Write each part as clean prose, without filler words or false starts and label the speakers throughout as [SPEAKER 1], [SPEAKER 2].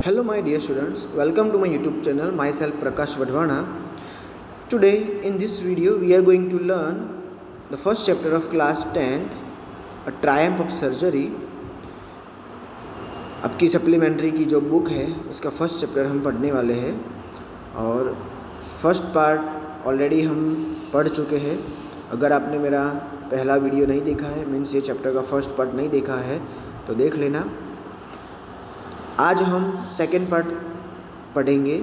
[SPEAKER 1] Hello my dear students, welcome to my YouTube channel, myself Prakash Vadvana. Today in this video we are going to learn the first chapter of class 10th, A Triumph of Surgery. आपकी supplementary की जो book है उसका first chapter हम पढ़ने वाले हैं और फर्स्ट पार्ट ऑलरेडी हम पढ़ चुके हैं। अगर आपने मेरा पहला वीडियो नहीं देखा है, मीन्स ये चैप्टर का फर्स्ट पार्ट नहीं देखा है तो देख लेना। आज हम सेकेंड पार्ट पढ़ेंगे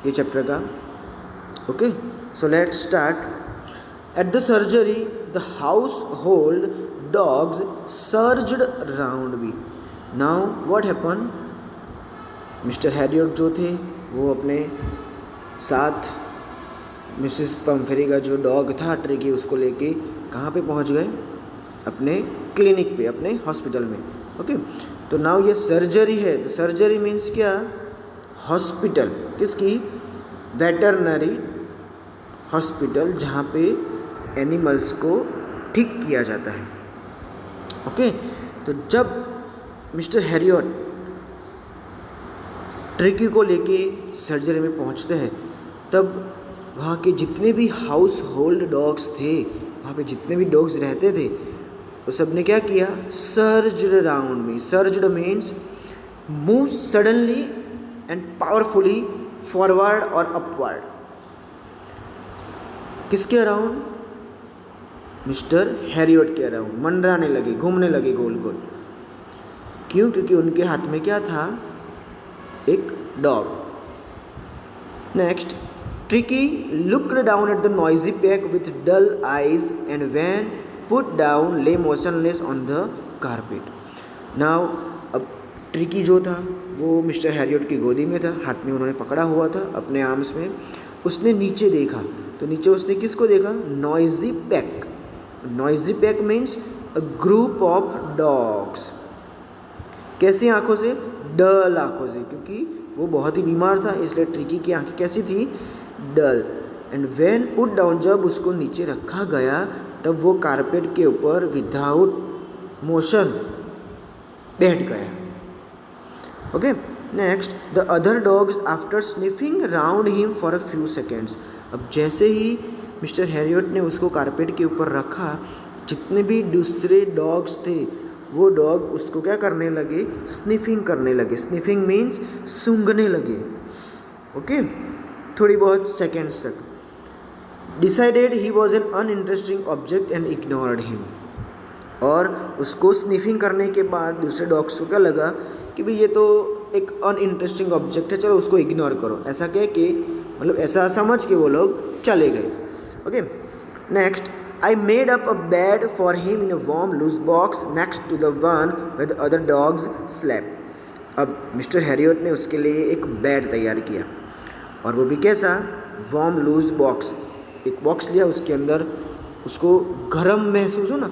[SPEAKER 1] ये चैप्टर का। Okay, so let's start. At the surgery the house hold dogs surged round me. Now what happen, mister Harriet जो थे वो अपने साथ मिसेस पम्फरी का जो डॉग था ट्रिकी उसको लेके कहाँ पे पहुँच गए? अपने क्लिनिक पे, अपने हॉस्पिटल में। ओके, तो नाउ ये सर्जरी है। तो सर्जरी मीन्स क्या? हॉस्पिटल। किसकी? वेटरनरी हॉस्पिटल, जहाँ पे एनिमल्स को ठीक किया जाता है। ओके, तो जब मिस्टर हैरियट ट्रिकी को लेके सर्जरी में पहुँचते हैं तब वहाँ के जितने भी हाउस होल्ड डॉग्स थे, वहाँ पे जितने भी डॉग्स रहते थे, तो सब ने क्या किया? Surged around me. Surged means move suddenly and powerfully forward और अपवर्ड। किसके अराउंड? मिस्टर हैरियट के अराउंड मंडराने लगे, घूमने लगे गोल गोल। क्यों? क्योंकि उनके हाथ में क्या था? एक dog. Next, Tricki looked down at the noisy pack with dull eyes and when put down lay motionless on the carpet. Now अब ट्रिकी जो था वो मिस्टर हैरियट की गोदी में था, हाथ में उन्होंने पकड़ा हुआ था अपने आर्म्स में। उसने नीचे देखा तो नीचे उसने किसको देखा? Noisy pack. Noisy pack means a group of dogs. कैसी आंखों से? डल आंखों से, क्योंकि वो बहुत ही बीमार था इसलिए ट्रिकी की आंखें कैसी थी? डल। एंड व्हेन पुट डाउन, जब उसको नीचे रखा गया तब वो कारपेट के ऊपर विदाउट मोशन बैठ गया। Okay, next, the other dogs after sniffing round him for a few seconds. अब जैसे ही मिस्टर हैरियट ने उसको कारपेट के ऊपर रखा, जितने भी दूसरे डॉग्स थे वो डॉग उसको क्या करने लगे? स्निफिंग करने लगे। स्निफिंग मीन्स सूंघने लगे। ओके, थोड़ी बहुत सेकेंड्स तक। Decided he was an uninteresting object and ignored him. और उसको स्निफिंग करने के बाद दूसरे डॉग्स को क्या लगा कि भाई ये तो एक अनइंटरेस्टिंग ऑब्जेक्ट है, चलो उसको इग्नोर करो। ऐसा कह के, मतलब ऐसा समझ के वो लोग चले गए। Okay, next, I made up a bed for him in a warm loose box next to the one with other dogs slept. अब मिस्टर हैरियट ने उसके लिए एक बेड तैयार किया, और वो भी कैसा? Warm loose box. एक बॉक्स लिया, उसके अंदर उसको गर्म महसूस हो ना,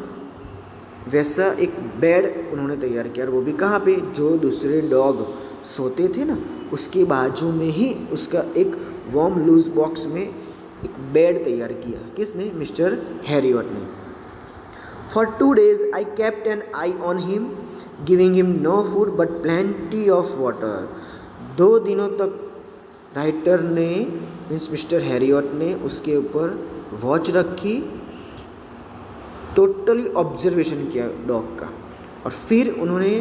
[SPEAKER 1] वैसा एक बेड उन्होंने तैयार किया। और वो भी कहाँ पे? जो दूसरे डॉग सोते थे ना उसके बाजू में ही उसका एक वार्म लूज बॉक्स में एक बेड तैयार किया। किसने? मिस्टर हैरियट ने। For 2 days I kept an eye on him giving him no food but plenty of water. 2 दिनों तक राइटर ने, मीन्स मिस्टर हैरियट ने उसके ऊपर वॉच रखी, टोटली ऑब्जर्वेशन किया डॉग का। और फिर उन्होंने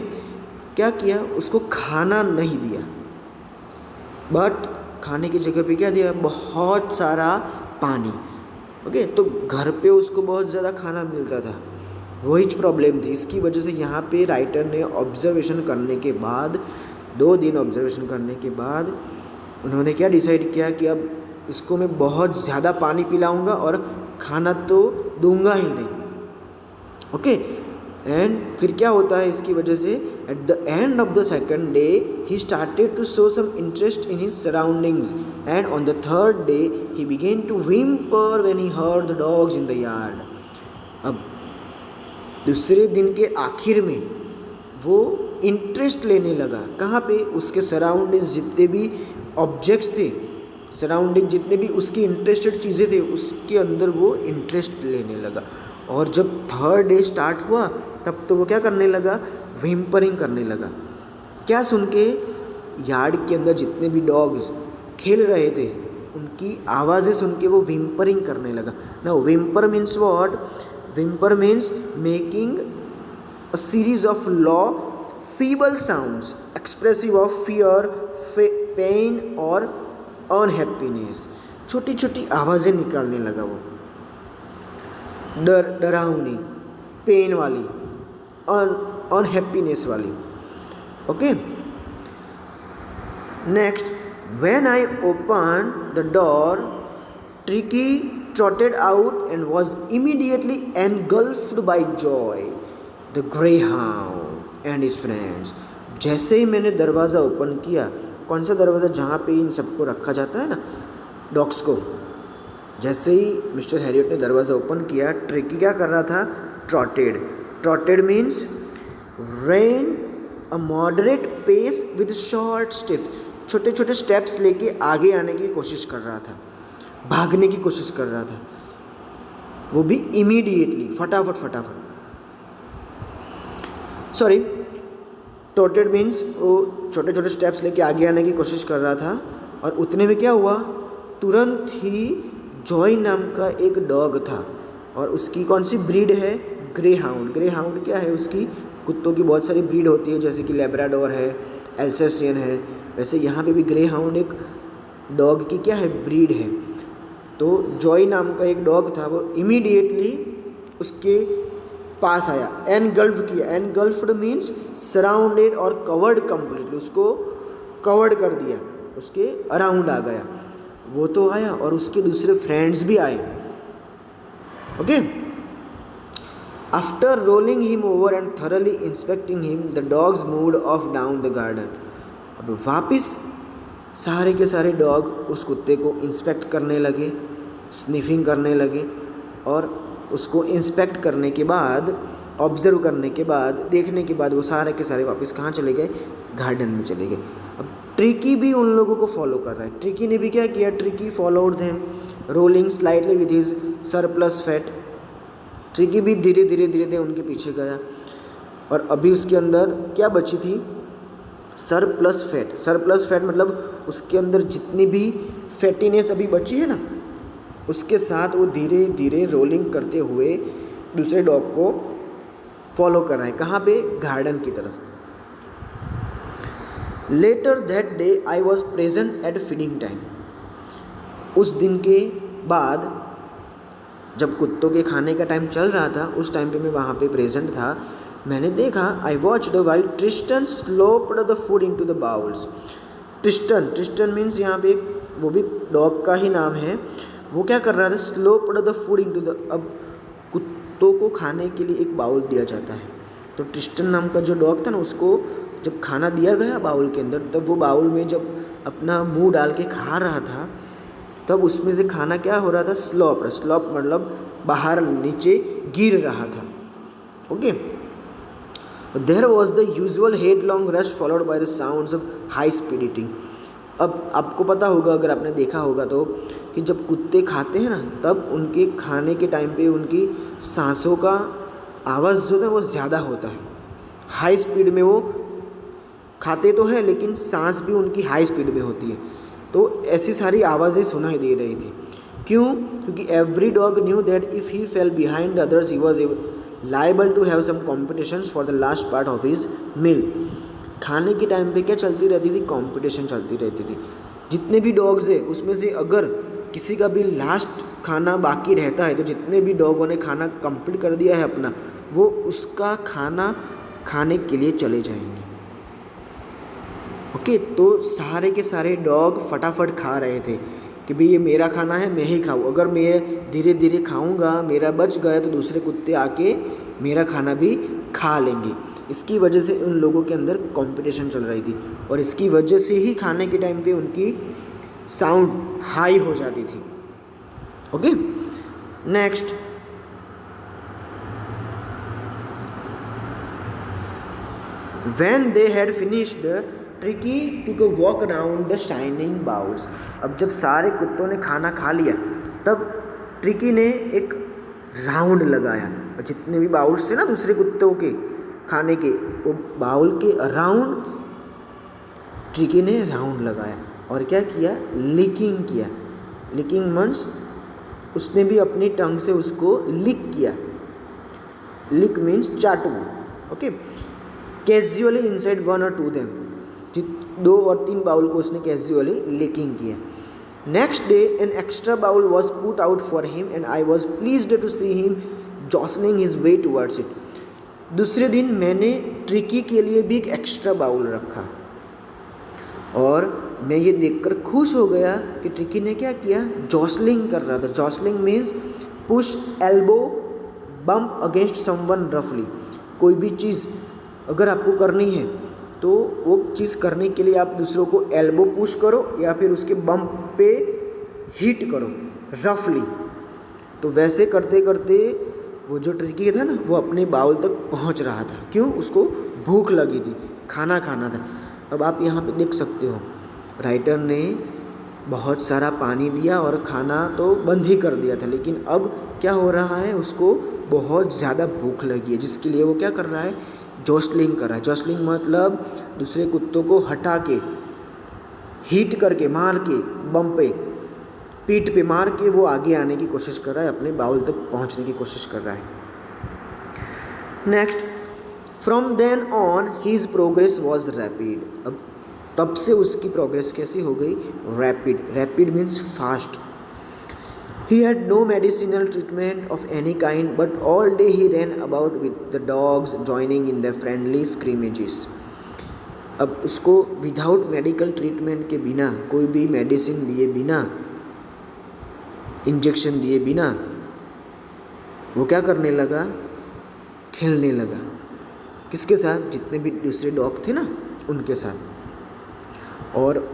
[SPEAKER 1] क्या किया? उसको खाना नहीं दिया, बट खाने की जगह पे क्या दिया? बहुत सारा पानी। ओके, तो घर पे उसको बहुत ज़्यादा खाना मिलता था, वही प्रॉब्लम थी। इसकी वजह से यहाँ पे राइटर ने ऑब्जर्वेशन करने के बाद, 2 दिन ऑब्जर्वेशन करने के बाद उन्होंने क्या डिसाइड किया कि अब इसको मैं बहुत ज़्यादा पानी पिलाऊंगा और खाना तो दूंगा ही नहीं। ओके, एंड फिर क्या होता है इसकी वजह से? At the end of the second day he started to show some interest in his surroundings and on the third day he began to whimper when he heard the dogs in the yard. अब दूसरे दिन के आखिर में वो interest लेने लगा। कहाँ पे? उसके सराउंडिंग्स जितने भी ऑब्जेक्ट्स थे, सराउंडिंग जितने भी उसकी इंटरेस्टेड चीज़ें थे उसके अंदर वो इंटरेस्ट लेने लगा। और जब थर्ड डे स्टार्ट हुआ तब तो वो क्या करने लगा? व्हिम्परिंग करने लगा। क्या सुन के? यार्ड के अंदर जितने भी डॉग्स खेल रहे थे उनकी आवाज़ें सुन के वो विम्परिंग करने लगा. Now whimper means what? Whimper means making a series of law feeble sounds expressive of fear, pain और unhappiness. छोटी छोटी आवाज़ें निकालने लगा वो, डरावनी, पेन वाली, अनहैप्पीनेस वाली. Okay. Next, when I opened the door, Tricky trotted out and was immediately engulfed by joy. The greyhound and his friends. जैसे ही मैंने दरवाज़ा ओपन किया, कौन सा दरवाज़ा? जहाँ पे इन सबको रखा जाता है ना, डॉग्स को. जैसे ही मिस्टर हैरियट ने दरवाज़ा ओपन किया, ट्रिकी क्या कर रहा था? Trotted. Trotted means ran a moderate pace with short steps. छोटे छोटे स्टेप्स लेके आगे आने की कोशिश कर रहा था, भागने की कोशिश कर रहा था, वो भी इमीडिएटली, फटाफट. सॉरी, टोटेड मीन्स वो छोटे छोटे स्टेप्स लेके आगे आने की कोशिश कर रहा था. और उतने में क्या हुआ? तुरंत ही जॉय नाम का एक डॉग था, और उसकी कौन सी ब्रीड है? Grey hound. ग्रे हाउंड क्या है? उसकी कुत्तों की बहुत सारी ब्रीड होती है, जैसे कि लेब्राडोर है, एल्सेशियन है. वैसे यहाँ पे भी ग्रे हाउंड एक डॉग की क्या है? ब्रीड है. तो जॉय नाम का एक डॉग था, वो इमीडिएटली उसके पास आया. एनगल्फ किया. एनगल्फ्ड मीन्स सराउंडेड और कवर्ड कंप्लीटली. उसको कवर्ड कर दिया, उसके अराउंड आ गया. वो तो आया और उसके दूसरे फ्रेंड्स भी आए. Okay. After rolling him over and thoroughly inspecting him, the dogs moved of down the garden. अब वापस सारे के सारे डॉग उस कुत्ते को इंस्पेक्ट करने लगे, स्निफिंग करने लगे, और उसको इंस्पेक्ट करने के बाद, ऑब्जर्व करने के बाद, देखने के बाद वो सारे के सारे वापस कहाँ चले गए? गार्डन में चले गए. अब ट्रिकी भी उन लोगों को फॉलो कर रहा है. ट्रिकी ने भी क्या किया? Tricky followed them, rolling slightly with his surplus fat. Tricky भी धीरे धीरे उनके पीछे गया, और अभी उसके अंदर क्या बची थी? Surplus fat. सरप्लस फैट मतलब उसके अंदर जितनी भी फैटीनेस अभी बची है ना, उसके साथ वो धीरे धीरे रोलिंग करते हुए दूसरे डॉग को फॉलो कर रहा है. कहाँ पे? गार्डन की तरफ. Later that day I was present at feeding time. उस दिन के बाद जब कुत्तों के खाने का टाइम चल रहा था, उस टाइम पे मैं वहाँ पे प्रेजेंट था. मैंने देखा, I watched while Tristan sloped the food into the bowls. Tristan means यहाँ पे वो भी डॉग का ही नाम है. वो क्या कर रहा था? Sloped the food into the. अब कुत्तों को खाने के लिए एक बाउल दिया जाता है, तो ट्रिस्टन नाम का जो डॉग था ना, उसको जब खाना दिया गया बाउल के अंदर, तब वो बाउल में जब अपना मुंह डाल के खा रहा था, तब उसमें से खाना क्या हो रहा था? स्लॉप. स्लॉप मतलब बाहर नीचे गिर रहा था. Okay. There was the usual headlong rush followed by the sounds of high speed eating. अब आपको पता होगा, अगर आपने देखा होगा तो, कि जब कुत्ते खाते हैं ना, तब उनके खाने के टाइम पे उनकी सांसों का आवाज़ जो है वो ज़्यादा होता है. हाई स्पीड में वो खाते तो है, लेकिन सांस भी उनकी हाई स्पीड में होती है. तो ऐसी सारी आवाज़ें सुनाई दे रही थी. क्यों? क्योंकि every dog knew that if he fell behind the others he was liable to have some competitions for the last part of his meal. खाने के टाइम पे क्या चलती रहती थी? कंपटीशन चलती रहती थी. जितने भी डॉग्स है उसमें से अगर किसी का भी लास्ट खाना बाकी रहता है, तो जितने भी डॉगों ने खाना कंप्लीट कर दिया है अपना, वो उसका खाना खाने के लिए चले जाएंगे. ओके. तो सारे के सारे डॉग फटाफट खा रहे थे कि भाई ये मेरा खाना है, मैं ही खाऊँ. अगर मैं धीरे धीरे खाऊंगा, मेरा बच गया, तो दूसरे कुत्ते आके मेरा खाना भी खा लेंगे. इसकी वजह से उन लोगों के अंदर कंपटीशन चल रही थी, और इसकी वजह से ही खाने के टाइम पे उनकी साउंड हाई हो जाती थी. Okay. Next, when they had finished, tricky took a walk around the shining bowls. अब जब सारे कुत्तों ने खाना खा लिया, तब ट्रिकी ने एक राउंड लगाया, और जितने भी बाउल्स थे ना दूसरे कुत्तों के खाने के, वो बाउल के अराउंड ट्रिकी ने राउंड लगाया और क्या किया, लिकिंग किया। लिकिंग मीन्स उसने भी अपनी टंग से उसको लिक किया। लिक मीन्स चाटू। Okay, casually inside 1 or 2 them, 2 और 3 बाउल को उसने कैजुअली लिकिंग किया। Next day an extra bowl was put out for him and I was pleased to see him jostling his way towards it. दूसरे दिन मैंने tricky के लिए भी एक एक्स्ट्रा बाउल रखा और मैं ये देखकर खुश हो गया कि ट्रिकी ने क्या किया, जॉसलिंग कर रहा था। Jostling means push elbow bump against someone रफली। कोई भी चीज़ अगर आपको करनी है तो वो चीज़ करने के लिए आप दूसरों को एल्बो पुश करो या फिर उसके बम्प पे हिट करो रफली। तो वैसे करते करते वो जो ट्रिकी था ना, वो अपने बाउल तक पहुंच रहा था। क्यों? उसको भूख लगी थी, खाना खाना था। अब आप यहाँ पे देख सकते हो, राइटर ने बहुत सारा पानी दिया और खाना तो बंद ही कर दिया था, लेकिन अब क्या हो रहा है, उसको बहुत ज़्यादा भूख लगी है, जिसके लिए वो क्या कर रहा है, जॉसलिंग कर रहा है। जॉसलिंग मतलब दूसरे कुत्तों को हटा के, हिट करके, मार के, बम पे, पीठ पे मार के वो आगे आने की कोशिश कर रहा है, अपने बाउल तक पहुंचने की कोशिश कर रहा है। Next, from then on his progress was rapid. अब तब से उसकी प्रोग्रेस कैसी हो गई, rapid. Rapid means fast. He had no medicinal treatment of any kind, but all day he ran about with the dogs, joining in their friendly scrimmages. अब उसको without medical treatment के बिना, कोई भी मेडिसिन दिए बिना, इंजेक्शन दिए बिना, वो क्या करने लगा, खेलने लगा। किसके साथ? जितने भी दूसरे डॉग थे ना, उनके साथ। और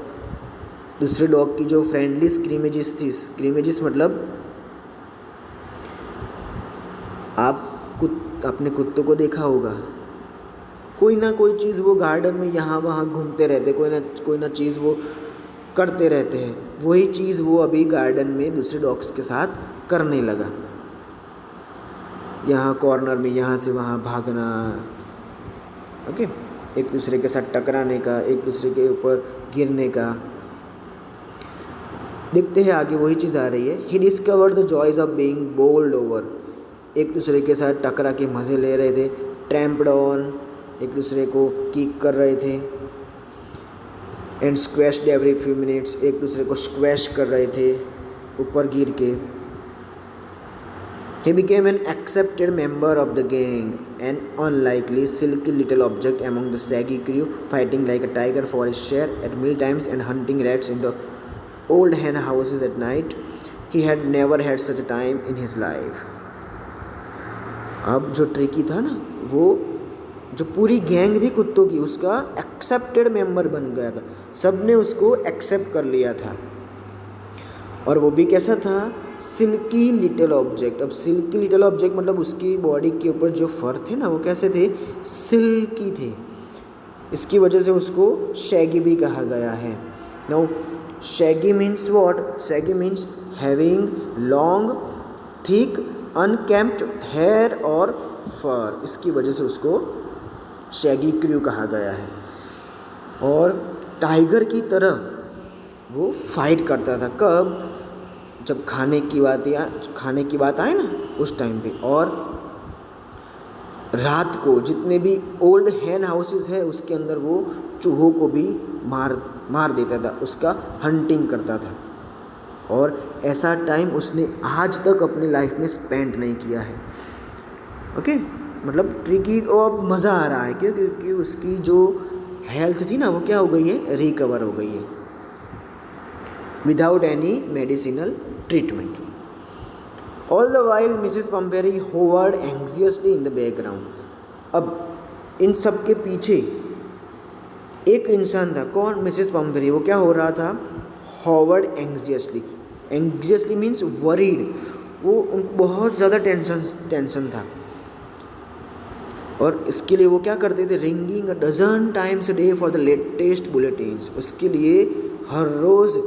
[SPEAKER 1] दूसरे डॉग की जो फ्रेंडली स्क्रीमेजेस थी, स्क्रीमेजेस मतलब आप अपने कुत्तों को देखा होगा, कोई ना कोई चीज़ वो गार्डन में यहाँ वहाँ घूमते रहते, कोई ना चीज़ वो करते रहते हैं। वही चीज़ वो अभी गार्डन में दूसरे डॉग्स के साथ करने लगा। यहाँ कॉर्नर में यहाँ से वहाँ भागना, ओके, एक दूसरे के साथ टकराने का, एक दूसरे के ऊपर गिरने का। देखते हैं आगे वही चीज़ आ रही है। He discovered the joys of being bowled over. एक दूसरे के साथ टकरा के मज़े ले रहे थे। ट्रैम्प्ड ऑन, एक दूसरे को किक कर रहे थे। एंड स्क्वैश्ड एवरी फ्यू मिनट्स, एक दूसरे को स्क्वैश कर रहे थे ऊपर गिर के। He became an accepted member of the gang, an unlikely, silky little object among the shaggy crew, fighting like a tiger for his share at mealtimes and hunting rats in the old hen houses at night. He had never had such a time in his life. अब जो tricky था ना, वो जो पूरी gang थी कुत्तों की, उसका एक्सेप्टेड मेंबर बन गया था। सब ने उसको एक्सेप्ट कर लिया था। और वो भी कैसा था, सिल्की लिटिल ऑब्जेक्ट। अब सिल्की लिटिल ऑब्जेक्ट मतलब उसकी बॉडी के ऊपर जो फर थे ना, वो कैसे थे, सिल्की थे। इसकी वजह से उसको शैगी भी कहा गया है। Now shaggy means what? Shaggy means having long thick uncombed hair और फर। इसकी वजह से उसको शैगी क्रू कहा गया है। और टाइगर की तरह वो फाइट करता था। कब? जब खाने की बात आए ना, उस टाइम पे। और रात को जितने भी ओल्ड हैन हाउसेस है, उसके अंदर वो चूहों को भी मार देता था, उसका हंटिंग करता था। और ऐसा टाइम उसने आज तक अपनी लाइफ में स्पेंड नहीं किया है। ओके, मतलब ट्रिकी को अब मज़ा आ रहा है, क्योंकि उसकी जो हेल्थ थी ना, वो क्या हो गई है, रिकवर हो गई है without any medicinal treatment. All the while Mrs Pumphrey hovered anxiously in the background. अब इन सब के पीछे एक इंसान था। कौन? Mrs Pumphrey. वो क्या हो रहा था, hovered anxiously. Anxiously means worried. वो उनको बहुत ज़्यादा टेंशन था। और इसके लिए वो क्या करते थे, ringing a dozen times a day for the latest bulletins. उसके लिए हर रोज़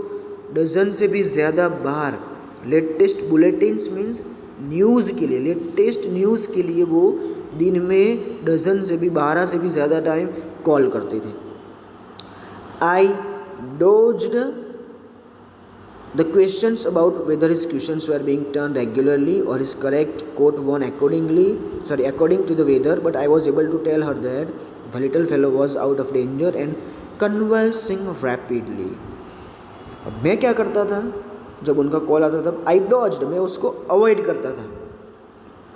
[SPEAKER 1] डजन से भी ज़्यादा बार लेटेस्ट बुलेटिन्स मीन्स न्यूज़ के लिए, लेटेस्ट न्यूज़ के लिए वो दिन में डजन से भी 12 से भी ज़्यादा टाइम कॉल करते थे। I dodged the questions about whether his questions were being turned regularly or his correct quote one according to the weather, but I was able to tell her that the little fellow was out of danger and convulsing rapidly. अब मैं क्या करता था, जब उनका call आता था आई डॉज्ड, मैं उसको अवॉइड करता था.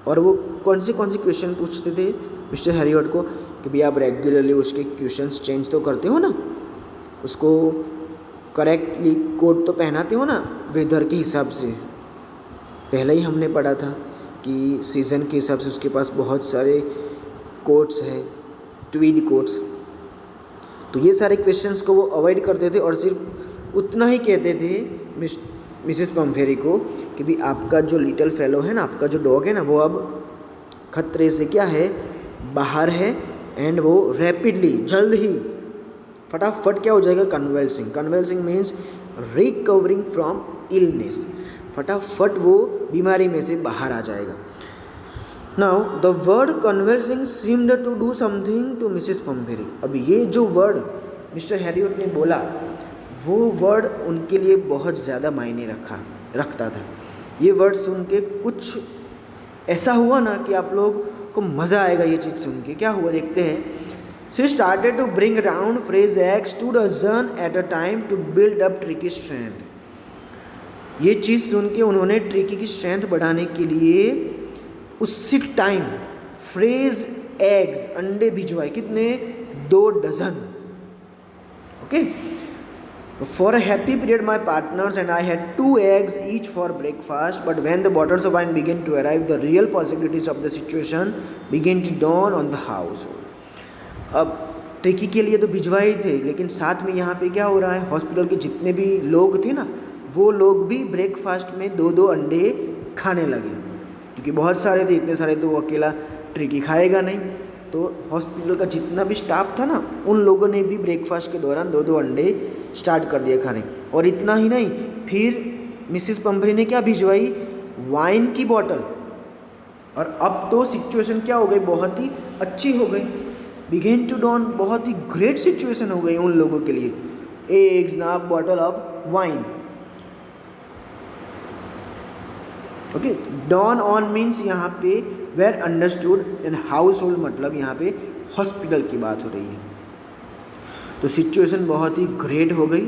[SPEAKER 1] और वो कौन से क्वेश्चन पूछते थे मिस्टर हैरियट को कि भैया आप रेगुलरली उसके क्वेश्चंस चेंज तो करते हो ना, उसको करेक्टली कोट तो पहनाते हो ना वेदर के हिसाब से. पहले ही हमने पढ़ा था कि सीज़न के हिसाब से उसके पास बहुत सारे कोट्स हैं, ट्वीड कोट्स. तो ये सारे क्वेश्चंस को वो अवॉइड करते थे और सिर्फ उतना ही कहते थे मिसेस पम्फेरी को कि भी आपका जो लिटिल फेलो है ना, आपका जो डॉग है ना, वो अब खतरे से क्या है, बाहर है. एंड वो रैपिडली, जल्द ही, फटाफट क्या हो जाएगा, convalescing. Convalescing means recovering from illness. फटाफट वो बीमारी में से बाहर आ जाएगा. Now the word convalescing seemed to do something to Mrs Pumphrey. अब ये जो वर्ड मिस्टर हैरियट ने बोला, वो वर्ड उनके लिए बहुत ज़्यादा मायने रखता था. ये वर्ड सुन के कुछ ऐसा हुआ ना कि आप लोग को मज़ा आएगा ये चीज़ सुन के. क्या हुआ देखते हैं. She started to bring round phrase eggs 2 dozen at a time to build up Tricky strength. ये चीज़ सुन के उन्होंने ट्रिकी की स्ट्रेंथ बढ़ाने के लिए उसी टाइम फ्रेज एग्स, अंडे भिजवाए. कितने, 2 dozen. Okay. For a happy period my partners and I had 2 eggs each for breakfast, but when the bottles of wine began to arrive, the real possibilities of the situation began to dawn on the household. अब tricky के लिए तो भिजवाए थे, लेकिन साथ में यहाँ पे क्या हो रहा है, हॉस्पिटल के जितने भी लोग थे ना, वो लोग भी ब्रेकफास्ट में 2-2 अंडे खाने लगे. क्योंकि बहुत सारे थे, इतने सारे तो वो अकेला ट्रिकी खाएगा नहीं. तो हॉस्पिटल का जितना भी स्टाफ था ना, उन लोगों ने भी ब्रेकफास्ट के दौरान 2-2 अंडे स्टार्ट कर दिए खाने. और इतना ही नहीं, फिर मिसेस पम्फरी ने क्या भिजवाई, वाइन की बोतल. और अब तो सिचुएशन क्या हो गई, बहुत ही अच्छी हो गई. बिगेन टू डॉन, बहुत ही ग्रेट सिचुएशन हो गई उन लोगों के लिए. एग्स ना, bottle of wine. Okay. Dawn on means यहाँ पे were understood in household, मतलब यहाँ पे हॉस्पिटल की बात हो रही है. तो सिचुएशन बहुत ही ग्रेट हो गई.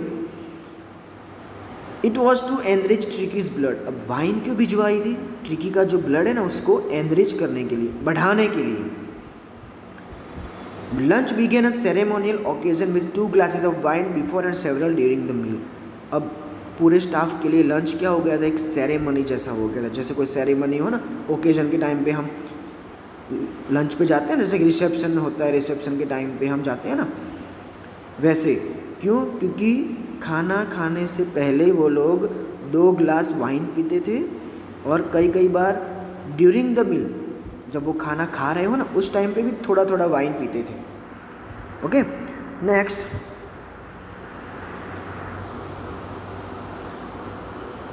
[SPEAKER 1] It was to enrich Tricki's blood. अब वाइन क्यों भिजवाई थी, ट्रिकी का जो ब्लड है ना उसको एनरिच करने के लिए, बढ़ाने के लिए. Lunch began a ceremonial occasion with 2 glasses of wine before and several during the meal. अब पूरे स्टाफ के लिए लंच क्या हो गया था, एक सेरेमनी जैसा हो गया था. जैसे कोई सेरेमनी हो ना, ओकेजन के टाइम पे हम लंच पे जाते हैं, जैसे रिसेप्शन होता है, रिसेप्शन के टाइम पे हम जाते हैं ना, वैसे. क्यों, क्योंकि खाना खाने से पहले वो लोग 2 ग्लास वाइन पीते थे. और कई बार ड्यूरिंग द मील, जब वो खाना खा रहे हो ना, उस टाइम पे भी थोड़ा थोड़ा वाइन पीते थे. Okay. Next,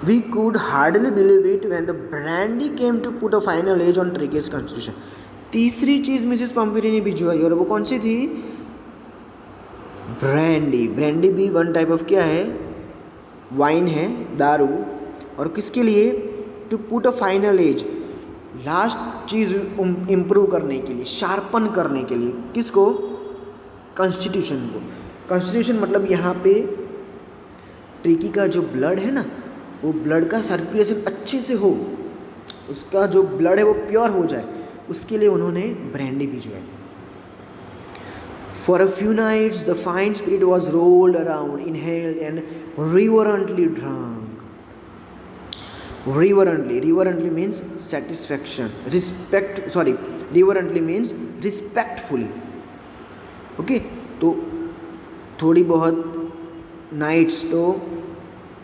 [SPEAKER 1] we could hardly believe it when the brandy came to put a final age on Tricky's constitution. तीसरी चीज़ मिसेस पम्फरी ने भिजवाई, और वो कौन सी थी, ब्रांडी. ब्रांडी भी वन टाइप ऑफ क्या है, वाइन है, दारू. और किसके लिए, to put a final edge, last चीज़ इम्प्रूव करने के लिए, शार्पन करने के लिए. किसको, कॉन्स्टिट्यूशन को. कॉन्स्टिट्यूशन मतलब यहाँ पे ट्रिकी का जो ब्लड है ना, वो ब्लड का सर्कुलेशन अच्छे से हो, उसका जो ब्लड है वो प्योर हो जाए, उसके लिए उन्होंने ब्रांडी भिजवाई. For a few nights the fine spirit was rolled around, inhaled and reverently drunk. Reverently means satisfaction, reverently means respectfully. Okay. तो थोड़ी बहुत नाइट्स तो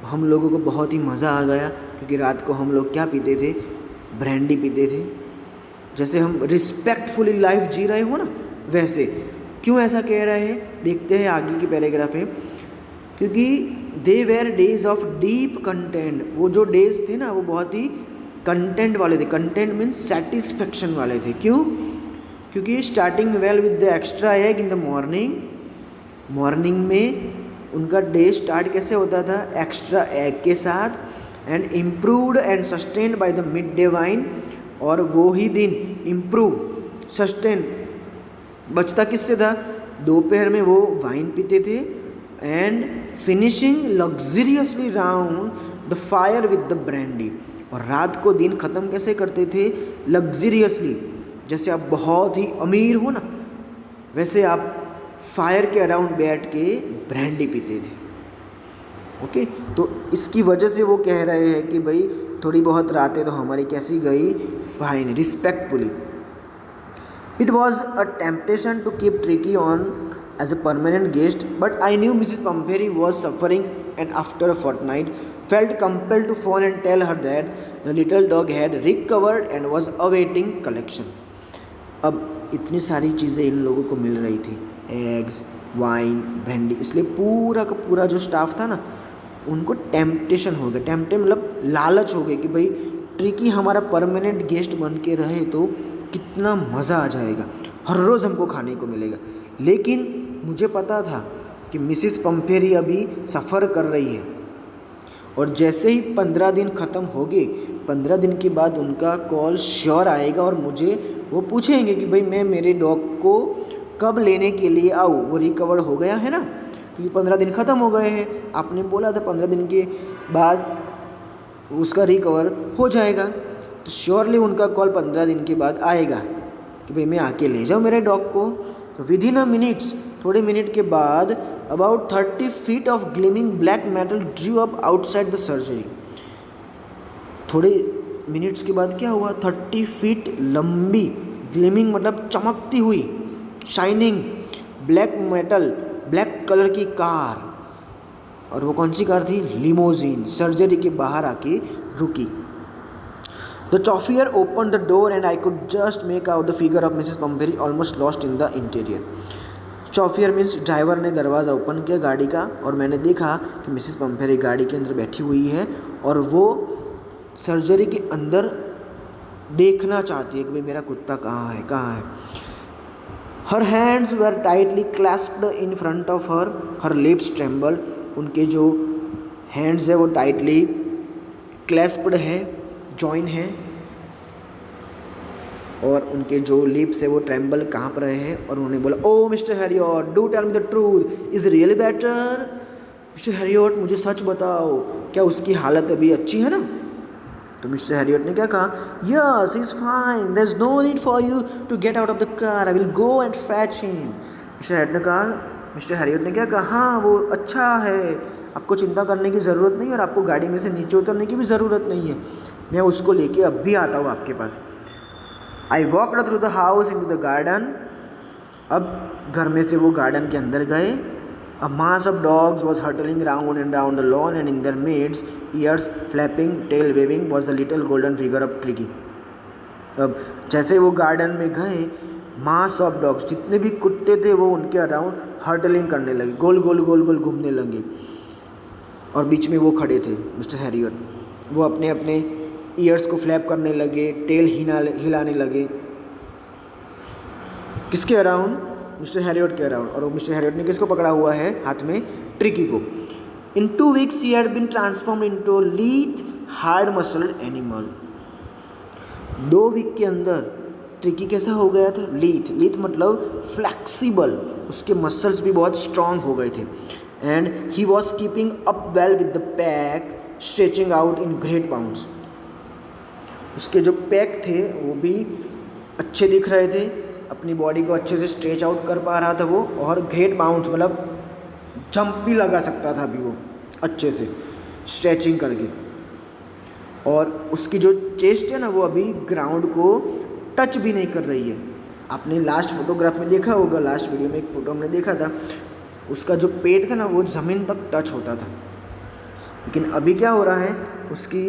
[SPEAKER 1] हम लोगों को बहुत ही मज़ा आ गया, क्योंकि रात को हम लोग क्या पीते थे, ब्रांडी पीते थे. जैसे हम रिस्पेक्टफुली लाइफ जी रहे हो ना, वैसे. क्यों ऐसा कह रहे हैं, देखते हैं आगे की पैराग्राफ में. क्योंकि they were days of deep content. वो जो डेज थे ना, वो बहुत ही कंटेंट वाले थे. कंटेंट मीन्स सेटिस्फेक्शन वाले थे. क्यों, क्योंकि starting well with the extra egg in the morning. Morning में उनका डे स्टार्ट कैसे होता था, एक्स्ट्रा एग के साथ, and improved and sustained by the mid day wine, और वो ही दिन इम्प्रूव सस्टेन बचता किससे था, दोपहर में वो वाइन पीते थे, and finishing luxuriously round the fire with the brandy, और रात को दिन ख़त्म कैसे करते थे, लग्जरियसली, जैसे आप बहुत ही अमीर हो ना वैसे आप फायर के अराउंड बैठ के ब्रांडी पीते थे। ओके, तो इसकी वजह से वो कह रहे हैं कि भाई थोड़ी बहुत रातें तो हमारी कैसी गई, fine, respectfully. It was a temptation to keep Tricki on as a permanent guest, but I knew Mrs. Pumphrey was suffering, and after a fortnight felt compelled to phone and tell her that the little dog had recovered and was awaiting collection. अब इतनी सारी चीज़ें इन लोगों को मिल रही थी, eggs, wine, brandy, इसलिए पूरा का पूरा जो स्टाफ था ना उनको टेम्पटेशन हो गया, टेम्पटे मतलब लालच हो गई कि भाई ट्रिकी हमारा परमानेंट गेस्ट बन के रहे तो कितना मज़ा आ जाएगा, हर रोज़ हमको खाने को मिलेगा। लेकिन मुझे पता था कि मिसिस पम्फेरी अभी सफ़र कर रही है, और जैसे ही 15 दिन ख़त्म हो गए, 15 दिन के बाद उनका कॉल श्योर आएगा और मुझे वो पूछेंगे कि भाई मैं मेरे डॉग को कब लेने के लिए आऊँ, वो रिकवर हो गया है ना, क्योंकि 15 दिन ख़त्म हो गए हैं, आपने बोला था 15 दिन के बाद उसका रिकवर हो जाएगा, तो श्योरली उनका कॉल 15 दिन के बाद आएगा कि भाई मैं आके ले जाऊँ मेरे डॉग को। तो विद इन अ मिनट्स, थोड़े मिनट के बाद, about 30 feet of gleaming black metal drew up outside the surgery. थोड़े मिनट्स के बाद क्या हुआ, 30 feet लंबी, ग्लिमिंग मतलब चमकती हुई, shining black metal, black colour की कार, और वो कौन सी कार थी, लिमोजीन, सर्जरी के बाहर आके रुकी। The chauffeur opened the door and I could just make out the figure of Mrs. Pumphrey almost lost in the interior. Chauffeur means driver ने दरवाज़ा ओपन किया गाड़ी का, और मैंने देखा कि मिसिस पम्फेरी गाड़ी के अंदर बैठी हुई है और वो सर्जरी के अंदर देखना चाहती है कि भाई मेरा कुत्ता कहाँ है, कहाँ है। Her hands were tightly clasped in front of her, her lips tremble, उनके जो हैंड्स है वो टाइटली क्लैस्प्ड है, जॉइन है, और उनके जो लिप्स है वो ट्रेम्बल काँप रहे हैं, और उन्होंने बोला, oh mister Herriot, do tell me the truth, is really better. Mister Herriot मुझे सच बताओ, क्या उसकी हालत अभी अच्छी है ना? तो मिस्टर हैरियट ने क्या कहा, yes he is fine, there is no need for you to get out of the car, I will go and fetch him. Mister Herriot ने क्या कहा, हाँ वो अच्छा है, आपको चिंता करने की ज़रूरत नहीं, और आपको गाड़ी में से नीचे उतरने की भी ज़रूरत नहीं है, मैं उसको लेके अब भी आता हूँ आपके पास। I walked through the house into the garden. अब घर में से वो गार्डन के अंदर गए। A mass of dogs was hurtling round and round the lawn, and in their midst, ears flapping, tails waving, was the little golden figure of Tricki. अब जैसे वो गार्डन में गए, मास ऑफ डॉग्स, जितने भी कुत्ते थे वो उनके अराउंड हर्टलिंग करने लगे, गोल गोल गोल गोल घूमने लगे, और बीच में वो खड़े थे मिस्टर हैरियट। वो अपने अपने ईयर्स को फ्लैप करने लगे, टेल हिलाने लगे, किसके अराउंड, मिस्टर हैरियट के अराउंड। और मिस्टर हैरियट ने किसको पकड़ा हुआ है हाथ में, ट्रिकी को। In 2 weeks he had been transformed into a lithe hard muscled animal. 2 week के अंदर ट्रिकी कैसा हो गया था, लीथ, लीथ मतलब फ्लैक्सीबल, उसके मसल्स भी बहुत स्ट्रांग हो गए थे। And he was keeping up well with the pack, stretching out in great bounds. उसके जो पैक थे वो भी अच्छे दिख रहे थे, अपनी बॉडी को अच्छे से स्ट्रेच आउट कर पा रहा था वो, और ग्रेट बाउंड्स मतलब जंप भी लगा सकता था अभी वो अच्छे से स्ट्रेचिंग करके। और उसकी जो चेस्ट है ना वो अभी ग्राउंड को टच भी नहीं कर रही है। आपने लास्ट फोटोग्राफ में देखा होगा, लास्ट वीडियो में एक फ़ोटो हमने देखा था, उसका जो पेट था ना वो ज़मीन तक टच होता था। लेकिन अभी क्या हो रहा है, उसकी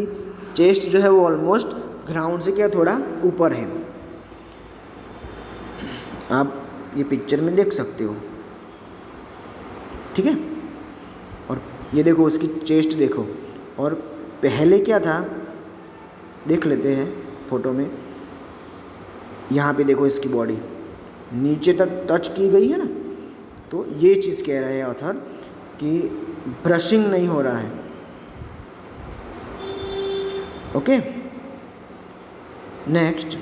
[SPEAKER 1] चेस्ट जो है वो ऑलमोस्ट ग्राउंड से क्या थोड़ा ऊपर है। आप ये पिक्चर में देख सकते हो, ठीक है। और ये देखो उसकी चेस्ट देखो, और पहले क्या था देख लेते हैं फ़ोटो में। यहाँ पे देखो इसकी बॉडी नीचे तक टच की गई है ना, तो ये चीज़ कह रहे हैं ऑथर कि ब्रशिंग नहीं हो रहा है। Okay, next,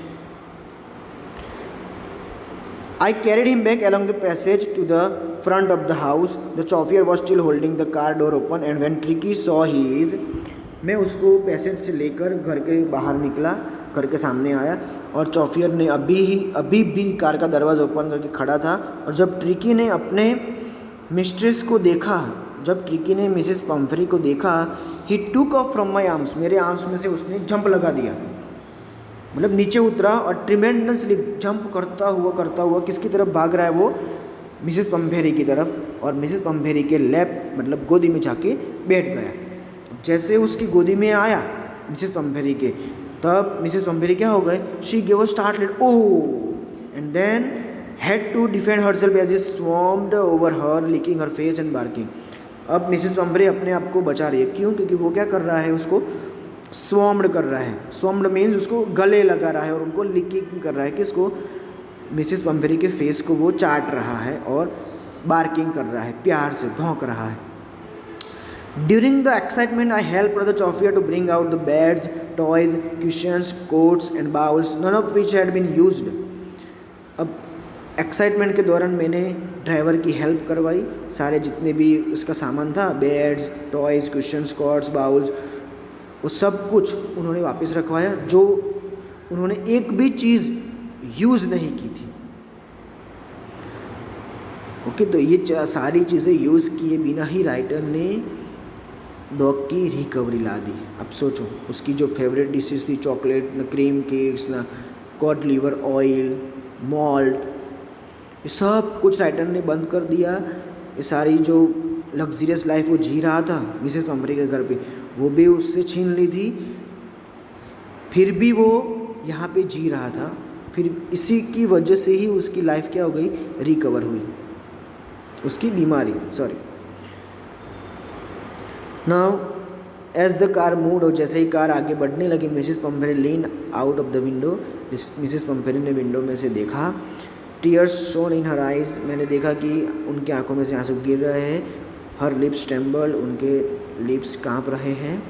[SPEAKER 1] I carried him back along the passage to the front of the house. The chauffeur was still holding the car door open and when Tricky saw his, मैं उसको passage से लेकर घर के बाहर निकला, घर के सामने आया और चौफियर ने अभी भी कार का दरवाज़ा ओपन करके खड़ा था। और जब ट्रिकी ने अपने मिस्ट्रेस को देखा, जब ट्रिकी ने मिसेस पम्फ्री को देखा, ही टूक ऑफ फ्रॉम माई आर्म्स, मेरे आर्म्स में से उसने जंप लगा दिया, मतलब नीचे उतरा और ट्रिमेंडसली जंप करता हुआ किसकी तरफ भाग रहा है वो, मिसेस पम्फेरी की तरफ। और मिसेस पम्फेरी के लैप मतलब गोदी में जाके बैठ गया। जैसे उसकी गोदी में आया मिसेस पम्फेरी के, तब मिसेस पम्फेरी क्या हो गए, she gave a startled oh and then had to defend herself as he swarmed over her, licking her face and barking। अब मिसेस पम्फेरी अपने आप को बचा रही है, क्यों? क्योंकि वो क्या कर रहा है, उसको स्वॉर्म्ड कर रहा है। स्वॉर्म्ड मीन्स उसको गले लगा रहा है और उनको लिकिंग कर रहा है, किसको, मिसेस पम्फेरी के फेस को वो चाट रहा है और बार्किंग कर रहा है, प्यार से भौंक रहा है। During the excitement I help the chauffeur to bring out the beds, toys, cushions, coats and bowls, none of which had been used. अब एक्साइटमेंट के दौरान मैंने ड्राइवर की हेल्प करवाई, सारे जितने भी उसका सामान था, beds, toys, cushions, quotes, bowls, वो सब कुछ उन्होंने वापस रखवाया जो उन्होंने एक भी चीज़ यूज़ नहीं की थी। ओके, तो ये सारी चीज़ें यूज़ किए बिना ही राइटर ने डॉग की रिकवरी ला दी। अब सोचो, उसकी जो फेवरेट डिशेस थी, चॉकलेट ना, क्रीम केक्स ना, कॉड लिवर ऑयल, मॉल्ट, ये सब कुछ राइटर ने बंद कर दिया। ये सारी जो लग्जरियस लाइफ वो जी रहा था मिसेस पम्फरी के घर पे, वो भी उससे छीन ली थी, फिर भी वो यहाँ पे जी रहा था। फिर इसी की वजह से ही उसकी लाइफ क्या हो गई, रिकवर हुई, उसकी बीमारी, sorry. Now as the car moved, और जैसे ही कार आगे बढ़ने लगी, Mrs Pumphrey lean out of the window, Mrs Pumphrey ने विंडो में से देखा। Tears shone in her eyes, मैंने देखा कि उनकी आंखों में से आंसू गिर रहे हैं। हर लिप्स ट्रेम्बल्ड, उनके लिप्स कांप रहे हैं।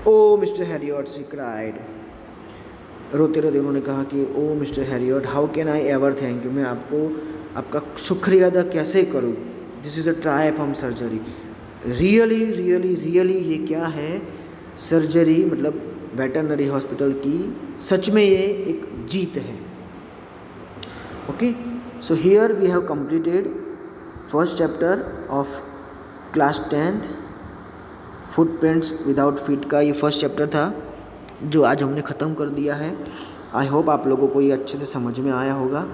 [SPEAKER 1] Oh mister Herriot, she cried, रोते रोते उन्होंने कहा कि oh mister Herriot, how can I ever thank you, मैं आपका शुक्रिया अदा कैसे करूँ। This is a triumph from surgery, really really really ये क्या है, सर्जरी मतलब वेटरनरी हॉस्पिटल की सच में ये एक जीत है। Okay, so here we have completed first chapter of class 10th footprints without feet का ये फर्स्ट चैप्टर था जो आज हमने ख़त्म कर दिया है। आई होप आप लोगों को ये अच्छे से समझ में आया होगा।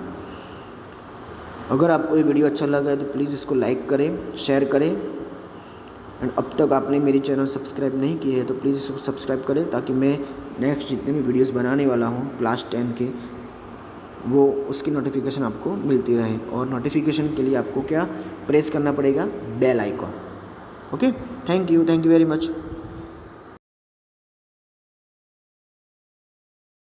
[SPEAKER 1] अगर आपको ये वीडियो अच्छा लगा है तो प्लीज़ इसको लाइक करें, शेयर करें, एंड अब तक आपने मेरी चैनल सब्सक्राइब नहीं की है तो प्लीज़ इसको सब्सक्राइब करें ताकि मैं नेक्स्ट जितने भी वीडियोस बनाने वाला हूँ क्लास 10 के, वो उसकी नोटिफिकेशन आपको मिलती रहे। और नोटिफिकेशन के लिए आपको क्या प्रेस करना पड़ेगा, bell icon. Okay, thank you very much.